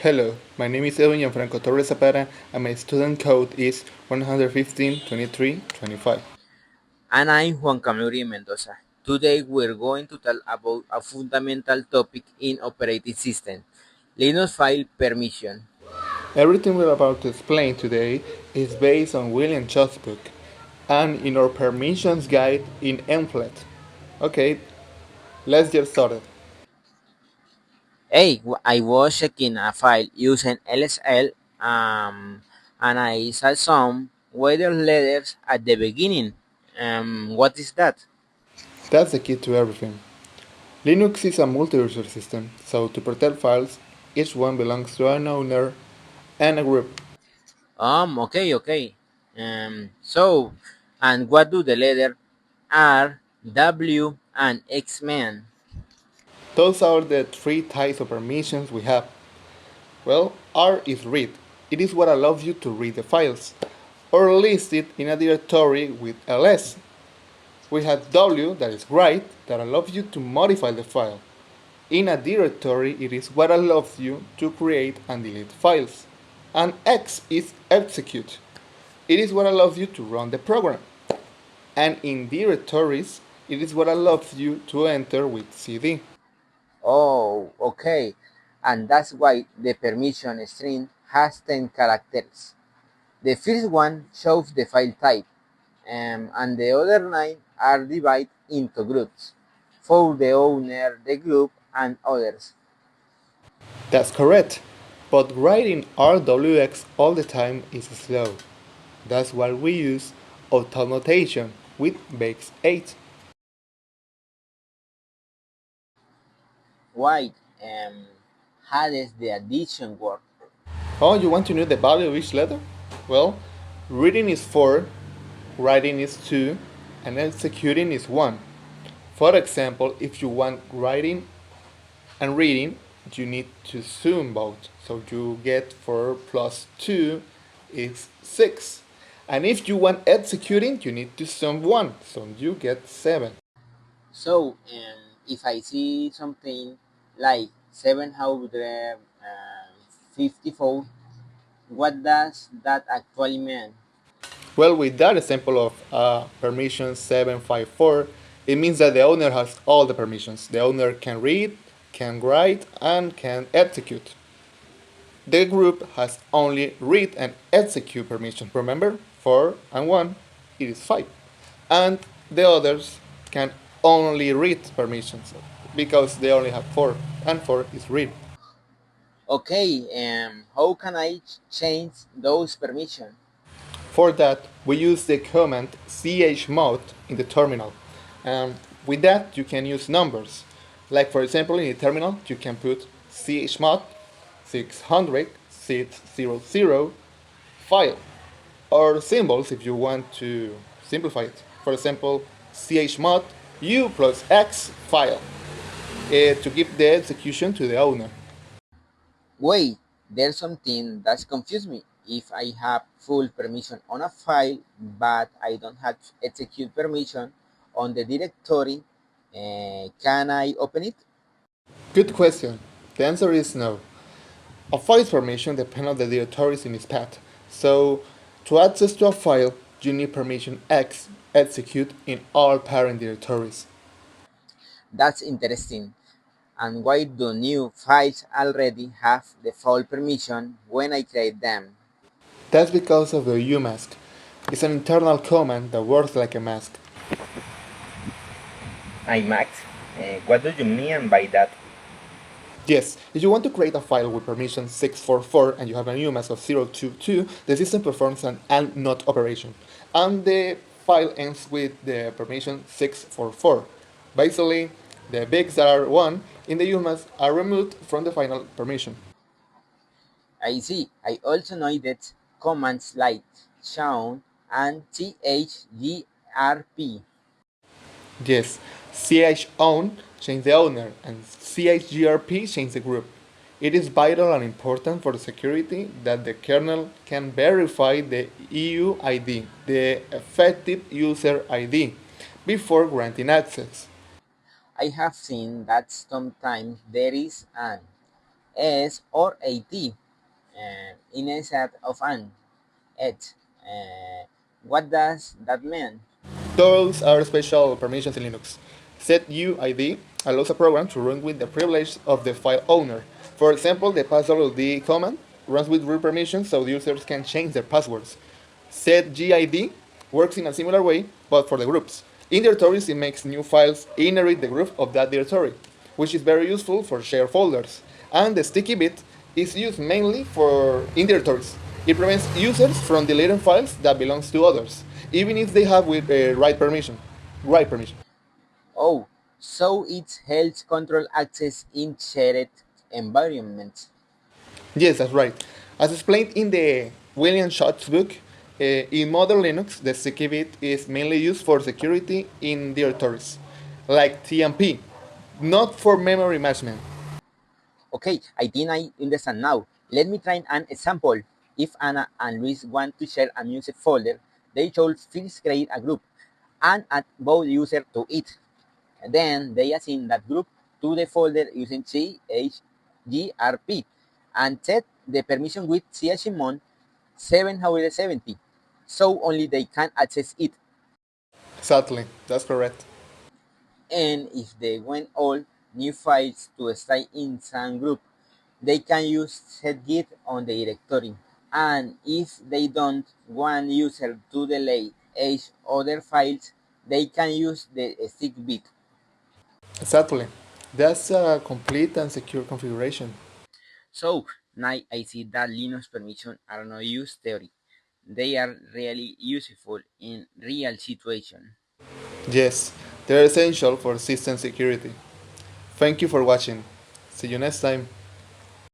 Hello, my name is Edwin Gianfranco Torres Zapata and my student code is 115 23 25. And I'm Juan Camilo Mendoza. Today we're going to talk about a fundamental topic in operating system, Linux file permission. Everything we're about to explain today is based on William Schutz's book and in our permissions guide in Enflet. Okay, let's get started. Hey, I was checking a file using LSL and I saw some weather letters at the beginning. What is that? That's the key to everything. Linux is a multi-user system, so to protect files, each one belongs to an owner and a group. Okay. So, and what do the letter R, W, and X mean? Those are the three types of permissions we have. Well, R is read. It is what allows you to read the files or list it in a directory with ls. We have W, that is write, that allows you to modify the file. In a directory, it is what allows you to create and delete files. And X is execute. It is what allows you to run the program. And in directories, it is what allows you to enter with cd. Oh, okay. And that's why the permission string has 10 characters. The first one shows the file type, and the other 9 are divided into groups for the owner, the group, and others. That's correct. But writing RWX all the time is slow. That's why we use Octal notation with base 8. Why? Um, how does the addition work? Oh, you want to know the value of each letter? Well, reading is 4, writing is 2, and executing is 1. For example, if you want writing and reading, you need to sum both. So you get 4 plus 2 is 6. And if you want executing, you need to sum 1. So you get 7. So, if I see something like 754, what does that actually mean? Well, with that example of permission 754, it means that the owner has all the permissions. The owner can read, can write, and can execute. The group has only read and execute permissions. Remember, 4 and 1, it is 5. And the others can only read permissions because they only have 4, and 4 is read. Okay, how can I change those permissions? For that, we use the command chmod in the terminal. And with that, you can use numbers. Like for example, in the terminal, you can put chmod 600 600 file, or symbols if you want to simplify it. For example, chmod u plus x file to give the execution to the owner. Wait, there's something that's confused me. If I have full permission on a file, but I don't have execute permission on the directory, can I open it? Good question. The answer is no. A file's permission depends on the directories in its path. So, to access to a file, you need permission X execute in all parent directories. That's interesting. And why do new files already have the full permission when I create them? That's because of the umask. It's an internal command that works like a mask. IMAX. What do you mean by that? Yes, if you want to create a file with permission 644 and you have a umask of 022, the system performs an AND NOT operation. And the file ends with the permission 644. Basically, the bits that are 1 in the umask are removed from the final permission. I see. I also know that commands like chown and chgrp. Yes, chown change the owner and chgrp change the group. It is vital and important for the security that the kernel can verify the EU ID, the effective user ID, before granting access. I have seen that sometimes there is an S or AT instead of an it. What does that mean? Those are special permissions in Linux. Setuid allows a program to run with the privilege of the file owner. For example, the passwd command runs with root permissions so the users can change their passwords. Setgid works in a similar way, but for the groups. In directories, it makes new files inherit the group of that directory, which is very useful for shared folders. And the sticky bit is used mainly for in directories. It prevents users from deleting files that belongs to others, even if they have with right permission. Right permission. Oh, so it helps control access in shared environments. Yes, that's right. As explained in the William Schacht's book, in modern Linux, the sticky bit is mainly used for security in directories, like TMP, not for memory management. Okay, I think I understand now. Let me try an example. If Anna and Luis want to share a music folder, they should first create a group and add both users to it. Then they assign that group to the folder using chgrp and set the permission with chmod 770 so only they can access it. Exactly, that's correct. And if they want all new files to stay in some group, they can use setgid on the directory. And if they don't want user to delete each other files, they can use the stick bit. Exactly. That's a complete and secure configuration. So now I see that Linux permissions are not used theory. They are really useful in real situations. Yes, they're essential for system security. Thank you for watching. See you next time.